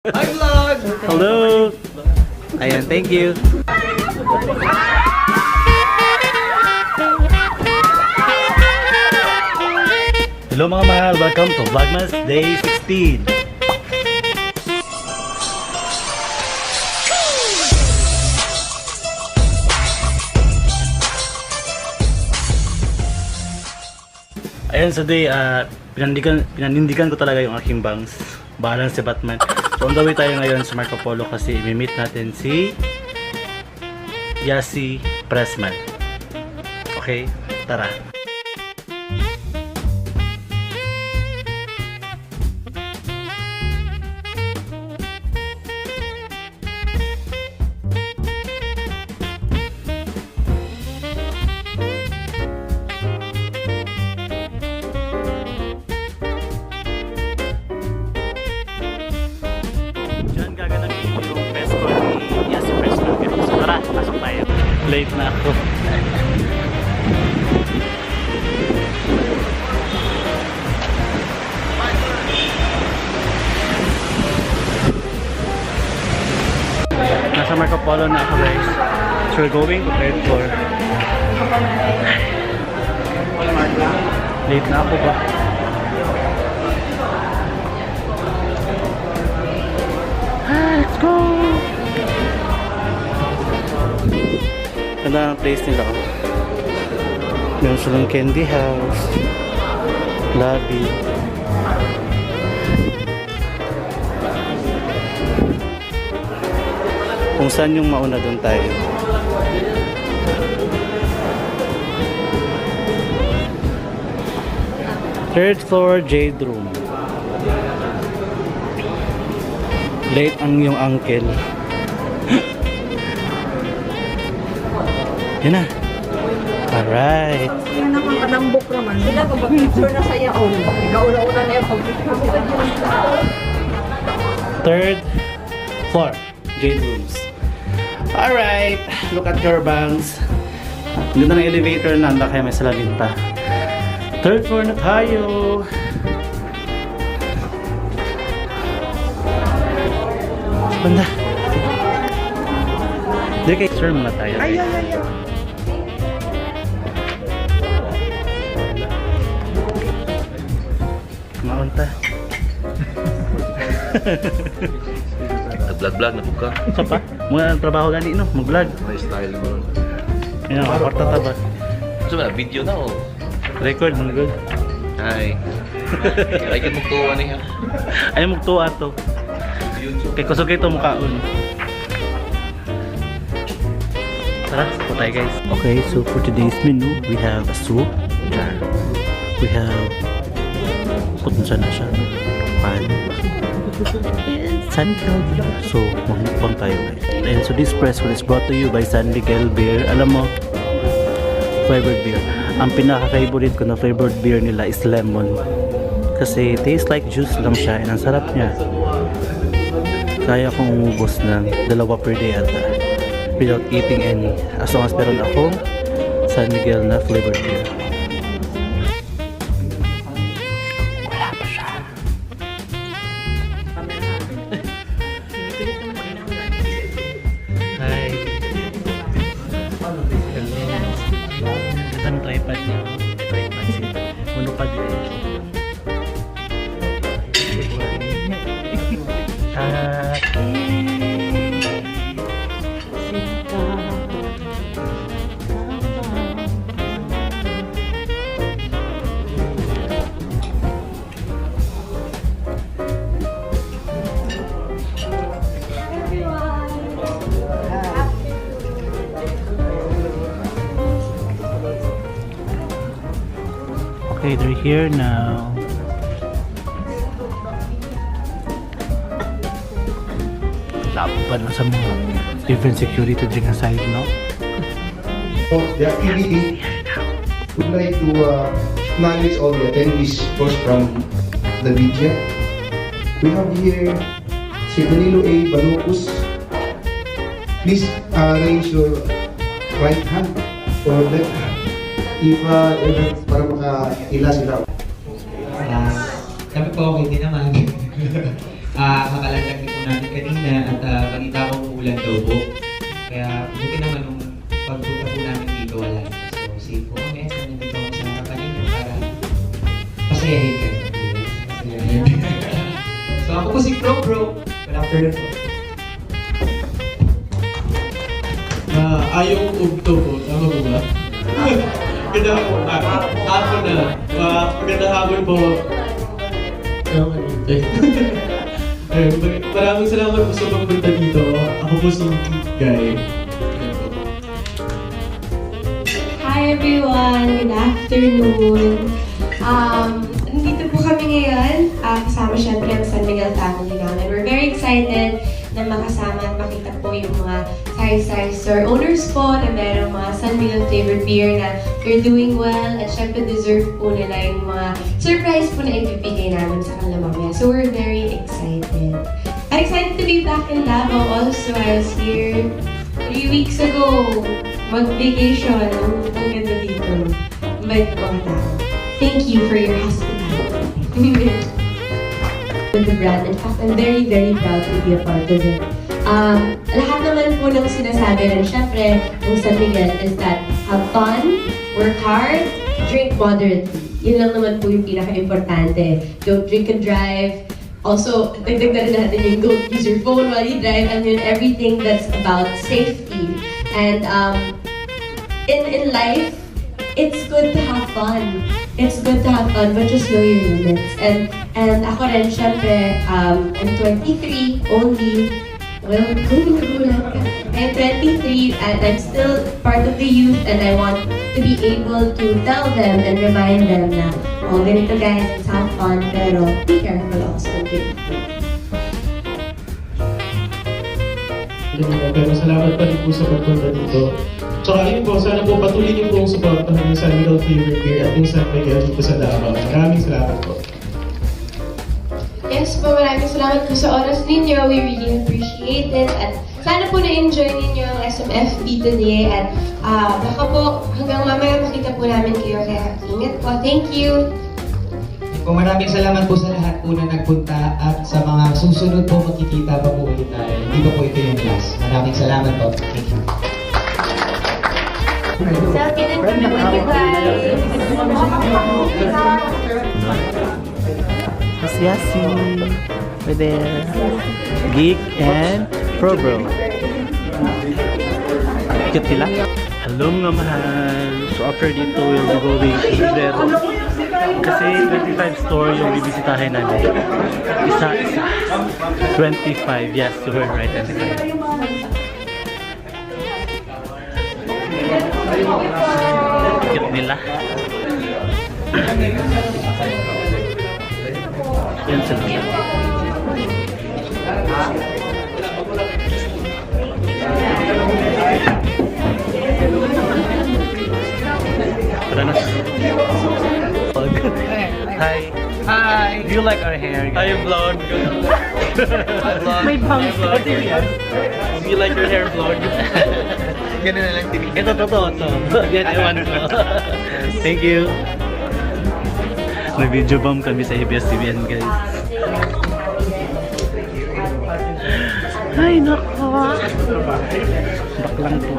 Hi vlog! Hello! Ayan, thank you. Hello mga mahal, welcome to Vlogmas Day 16. Ayan, sa day, pinanindigan ko talaga yung aking bangs. Bahala si Batman. So on the way tayo ngayon sa Marco Polo kasi i-meet natin si Yassi Pressman. Okay, tara. Late na ako. Nasa Marco Polo na ako guys. So we're going to third floor. Late na ako ba? Let's go! Ganda ng place nila. Meron silang candy house, lobby. Kung saan yung mauna doon tayo. Third floor, Jade Room. Late ang yung uncle. Yan na. Alright. Yan naman kanambok naman. Sila kung mag-picture na Sayaaa. Ikaw-una na yung pag-picture. Third floor, Jade Rooms. Alright. Look at your bangs. Ganda ng elevator na. Anda kaya may salamin pa. Third floor na tayo. Banda. Dito kay sir muna tayo. Ay. Maunta. Nag-vlog na po ka. Sa pa? Muna ang trabaho gani no, mag-vlog. May style mo. Ayun, kaporta ta ba? So na, video na oh. Record mo good. Hi. Kaya ka magtuwa niya. Ay magtuwa to. Kay kusog ito mukhaon. Tara, po tayo guys. Okay, so for today's menu, we have a soup. We have kung saan na siya. Pan. And Sandigel. So, magmukbang tayo guys. And so this press is brought to you by Sandigel Beer. Alam mo, flavored beer. Ang pinaka-favorite ko na flavored beer nila is lemon. Kasi tastes like juice lang siya. And ang sarap niya. Kaya kong umubos ng 2 per day ata. Without eating any. As long as meron akong San Miguel na flavored beer. Wala pa siya. Hi. Ito ang tripod niya. Tripod siya. Uno pa din. Okay, they're here now. Laban na sa mga different security dyan nga side, no? So, the activity would like to acknowledge all the attendees first from the media. We have here si Danilo A. Balucus. Please raise your right hand or left hand. If para makaila sila. Kami po okay din naman. Makalalagay po namin bro. Good afternoon po. Ayong ugto po. Tama po ba? Ganda po. Hapon na. Magandang hapon po. Maraming salamat po sa pagpunta dito. Ako po si Guy. Hi everyone! Good afternoon! Nandito po kami ngayon. Kasama syempre ang San Miguel family namin. We're very excited na makasama at makita po yung mga sari-sari store owners po na merong mga San Miguel flavored beer na they're doing well at syempre deserve po nila yung mga surprise po na ibibigay namin sa kanila mamaya. So we're very excited. I'm excited to be back in Davao also. I was here 3 weeks ago. Mag-vacation. Ang ganda dito. Mabait po ang tao. Thank you for your hospitality. With the brand. In fact, I'm very, very proud to be a part of it. Lahat naman po ng sinasabi rin, syempre, ng San Miguel is that have fun, work hard, drink moderately. Yun lang naman po yung pinaka-importante. Don't drink and drive. Also, dagdag na rin natin yung don't use your phone while you drive. I mean, everything that's about safety. And in life, it's good to have fun. It's good to have fun, but just know your limits. And ako rin, syempre, I'm 23 only. Well, I'm 23 and I'm still part of the youth and I want to be able to tell them and remind them na, oh, ganito guys, let's have fun, pero be careful also. Pero salamat pa rin po sa pagpunta dito. Tsaka yun po, sana po patuloy niyo po supportahan yung San Miguel Flavored Beer at yung San Miguel dito sa Davao. Maraming salamat po. Yes po, maraming salamat po sa oras ninyo. We really appreciate it. At sana po na-enjoy ninyo ang SMFB today. At baka po hanggang mamaya makita po namin kayo. Kaya ingat po. Thank you! Maraming salamat po sa lahat po na nagpunta at sa mga susunod po makikita pa po ulit tayo. Hindi pa po ito yung last. Maraming salamat po. Thank you. It's Yassi. We're there. Geek and Pro-Bro. Cute nila. Hello mga mahal. So after dito, we'll be going to Rizal. Kasi 25 store yung bibisitahin namin. Isa. 25. Yes, to her right hand side. Cute nila. Yan sila. Tara na. Hi. Hi! Do you like our hair? Are you vlog? May bangs ka din yan. Do you like your hair vlog? Ganun na lang tinignan. Ito, totoo to. Yan, ewan ko. Thank you. Nag-video bomb kami sa ABS-CBN, guys. Ay, nako. Baklang po.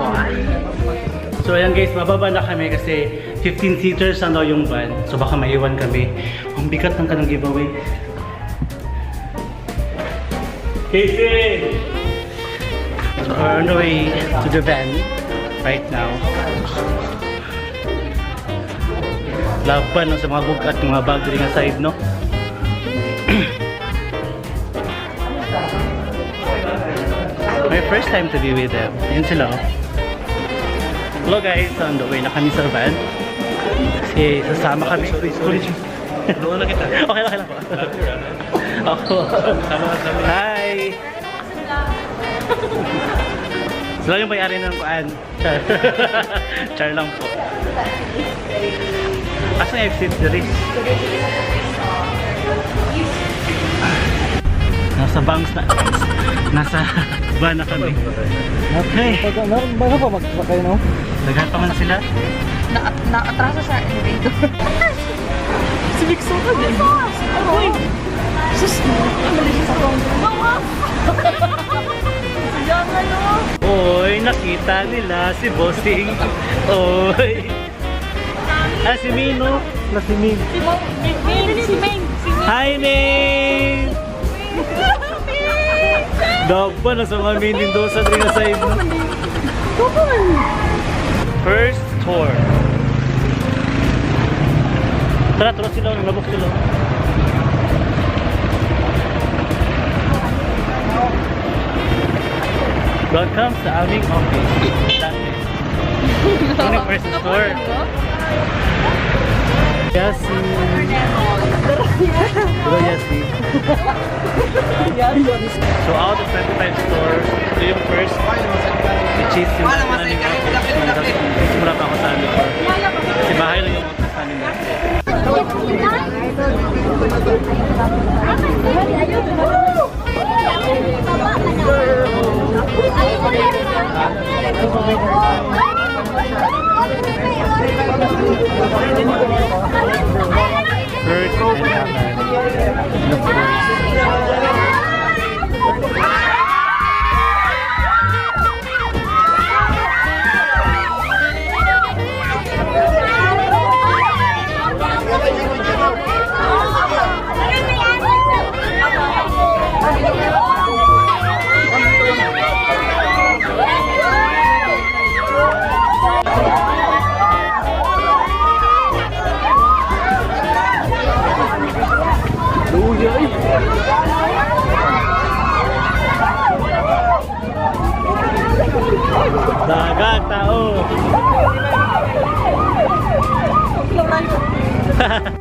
So ayan guys, bababa na kami kasi 15 seaters na daw yung van. So baka maiwan kami. Ang bigat ng kanang giveaway. Casey! So we're on the way to the van right now. Laban no, sa mga bugat ng mga bag rin nga side, no? My first time to be with them. Yun sila, oh. Hello guys, on the way na kami sa van. Kasi sasama kami. Doon na kita. Okay lang po. Ako. Hi! Sila yung may-ari ng kuan. Char. Char lang po. Asa yung exit dali? Nasa banks na. Nasa van na kami. Okay. Bago pa magpakay, no? Dagan pa man sila. Na-atraso sa elevator. Si Vic Sotto din. Uy! Sus! Oy, nakita nila si Bossing. Oy. Ah, si Mino. Na si Min. Si Maine! Hi, Maine! Dapat na sa mga Maine Mendoza rin na side mo. First tour. Tara, tara sila. Nalabok sila. Welcome sa aming office. Ano yung first tour? Yassi. Hello, Yassi. So out of 25 stores, ito yung first cheese yung namin office. Simula pa ako sa amin. Kasi bahay lang yung office namin dati. Kurt and Naka. And of course, dagat tao.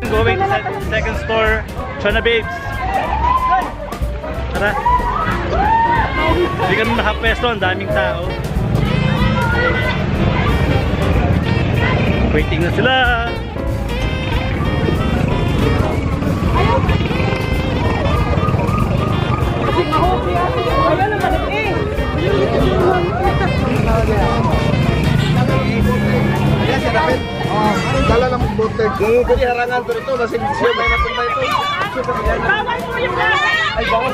Going to the second store, Chana Babes. Tara. Hindi kami nakapwesto, ang daming tao. Waiting na sila. Dala ng bote. Hindi harangan pero ito kasi siya may napunta ito. Bawal mo yung Ay, bawal.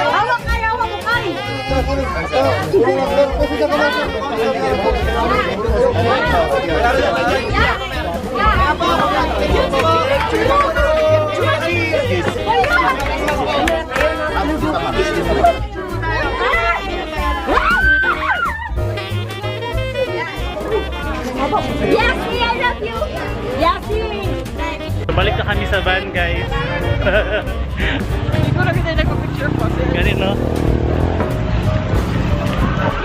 Hawak kayo, hawak mo kayo. Yassi, I love you! Yassi! Balik na kami sa van, guys. Siguro kita nagpa-picture po. Ganun, no?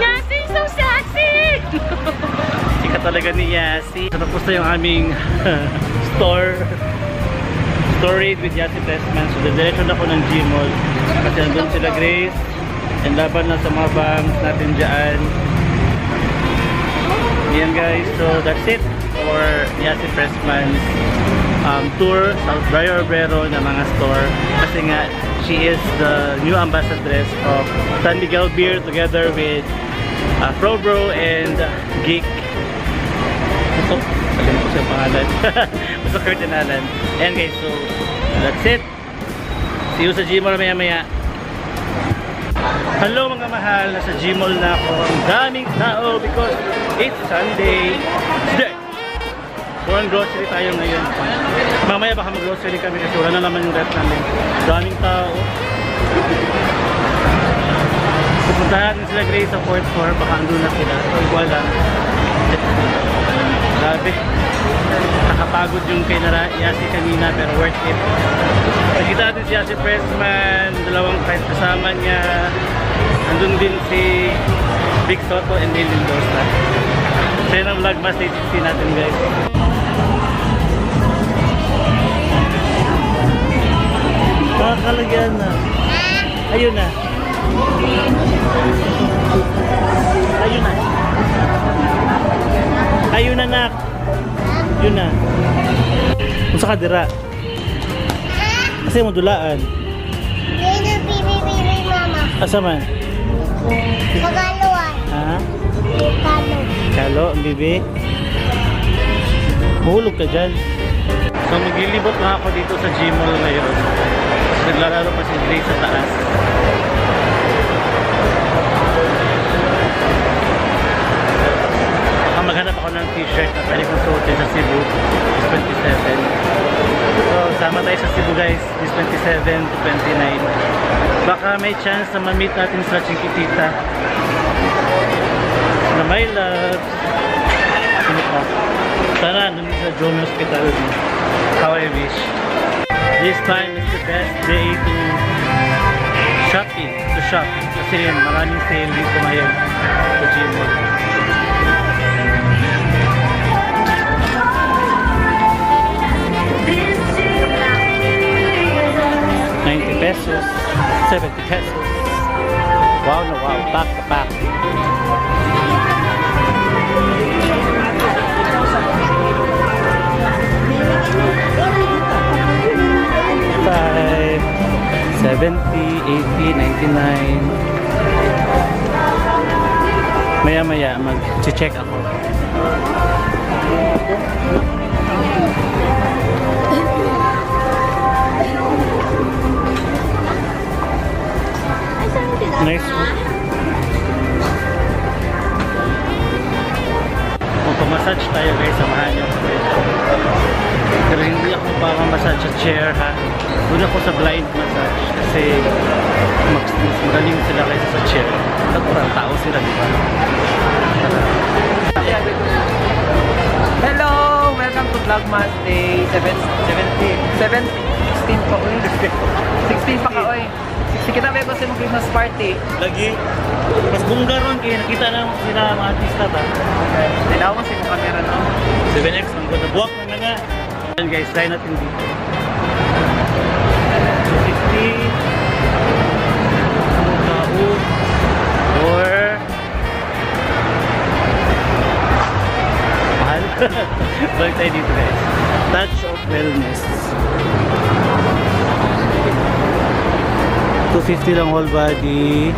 Yassi, so sexy! Sika talaga ni Yassi. So, tapos na yung aming store raid with Yassi Pressman. So, diretso na ako ng Gmall. Kasi nandun sila Grace. And laban na sa mga bangs natin dyan. Yan guys. So, that's it for Yassi Pressman's tour sa Obrero na mga store. Kasi nga, she is the new ambassadress of San Miguel Beer together with Probro and Geek. Ito, sabi ko siya pangalan. Basta Kurt and Alan. And guys, so that's it. See you sa Gmall maya maya. Hello mga mahal, nasa Gmall na ako. Ang daming tao because it's Sunday. Today, foreign grocery tayo ngayon. Mamaya baka mag-grocery kami kasi wala na naman yung ref namin. Daming tao. Pupuntahan natin sila Grace sa 4th floor. Baka andun na sila. Wala. Grabe. Nakapagod yung kay Yassi kanina pero worth it. Nakita natin si Yassi Pressman. Dalawang friends kasama niya. Andun din si Vic Sotto and Maine Mendoza. Kaya ng Vlogmas 860 natin guys. Nakakalagyan na. Ayun na. Ayun na. Ayun na nak. Yun na. Kung sa kadira. Kasi mo dulaan. Mama. Asa man? Magaluan. Ha? Kalo. Kalo, ang bibi. Mahulog ka dyan. So maglilibot na ako dito sa Gmall ngayon. Tapos naglalaro pa si Grace sa taas. may chance na ma-meet natin sa Chiquitita na my love. Sino pa? Sana nandun sa Drome Hospital. How I wish. This time is the best day to shop. Kasi maraming sale dito ngayon sa Gmail. 90 pesos, 70 pesos. Wow na wow, back to back. $5, $70, $80, $99. Maya-maya mag-check ako. Nice one. Magpamassage tayo guys, samahan nyo. Pero hindi ako massage sa chair ha. Doon ako sa blind massage kasi mas magaling sila kaysa sa chair. Parang tao sila, di ba? Hello! Welcome to Vlogmas Day 16 pa oy. 16 pa ka oy. Kita ba ko sa Christmas party? Lagi. Mas bungga ron kaya nakita na sila mga artista ba? Nilawan sa camera no. 7X ang ganda. Buwak na nga. Ayan guys, try natin dito. 250 or Mahal. Balik tayo dito guys. Touch of Wellness. 250 lang whole body,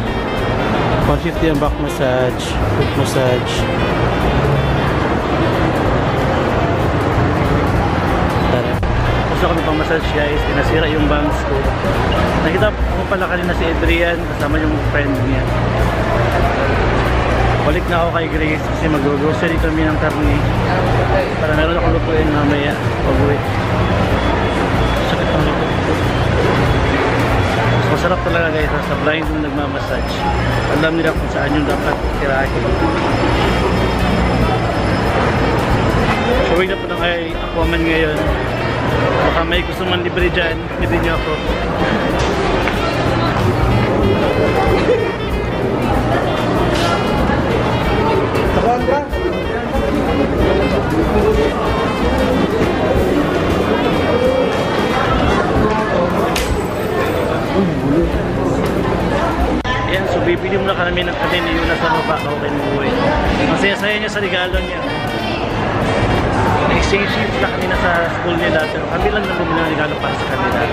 150 ang back massage, foot massage. Gusto ko pang massage guys, pinasira yung bangs ko. Nakita ko pala kanina si Adrian kasama yung friend niya. Balik na ako kay Grace kasi mag-grocery kami ng karne para meron akong lutuin mamaya pag-uwi. Sakit ang luto. Masarap talaga guys sa blind yung nagmamassage. Alam nila kung saan yung dapat tirahin. Showing na po na kay Aquaman ngayon. Baka may gusto man libre dyan, libre niyo ako. Takuan ka? Ayan, so bibili muna kami ng kanina yun nasa baba ako kay Nuboy. Masaya-saya niya sa regalo niya. Exchange shift na kanina sa school nila pero kami lang na bumili ng regalo para sa kanila.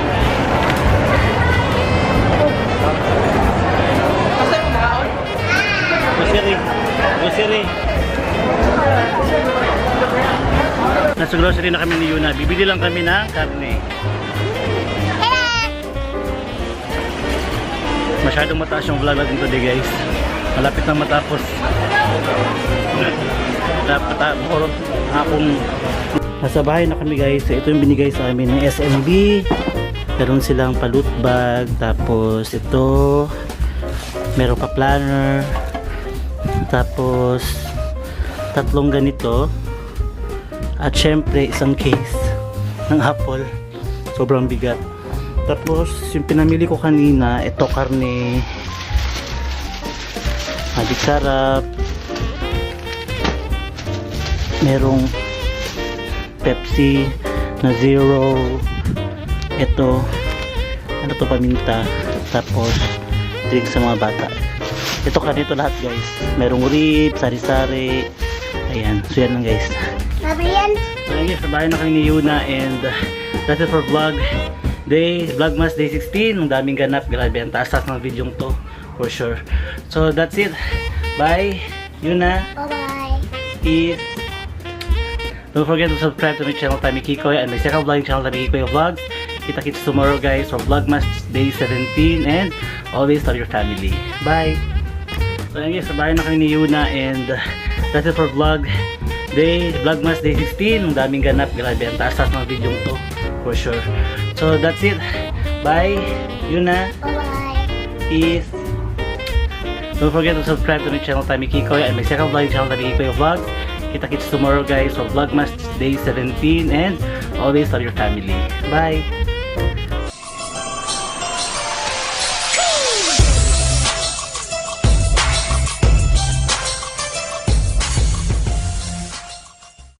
Grocery. Nasa grocery na kami ni Yuna. Bibili lang kami ng karne. Masyadong mataas yung vlog natin today guys. Malapit na matapos. Nasa bahay na kami guys. Ito yung binigay sa amin ng SMB. Meron silang palut bag. Tapos ito. Meron pa planner. Tapos 3 ganito. At syempre isang case ng apple. Sobrang bigat. Tapos yung pinamili ko kanina, ito karne, magic sarap, merong Pepsi na zero, ito ano to, paminta, tapos drink sa mga bata. Ito kanito lahat guys, merong rib, sari-sari, ayan, so yan lang guys. Gabriel? So yan guys, sabahin na kami ni Yuna and that's it for vlog. Vlogmas Day 16. Ang daming ganap. Grabe, ang taas-taas ng video to for sure. So that's it. Bye. Yuna. Bye-bye. Peace. Don't forget to subscribe to my channel Tammy Kikoy and my second vlogging channel Tammy Kikoy Vlogs. Kita-kits tomorrow guys for Vlogmas Day 17 and always love your family. Bye. So yan guys, sabahin na kami ni Yuna and that's it for Vlogmas Day 16. Ang daming ganap. Grabe, ang taas-taas ng video to for sure. So that's it. Bye. Yuna. Bye-bye. is don't forget to subscribe to my channel Tami Kikoy and my second vlog channel Tami Kikoy Vlogs. Kita-kits tomorrow guys for Vlogmas day 17 and always love your family. Bye!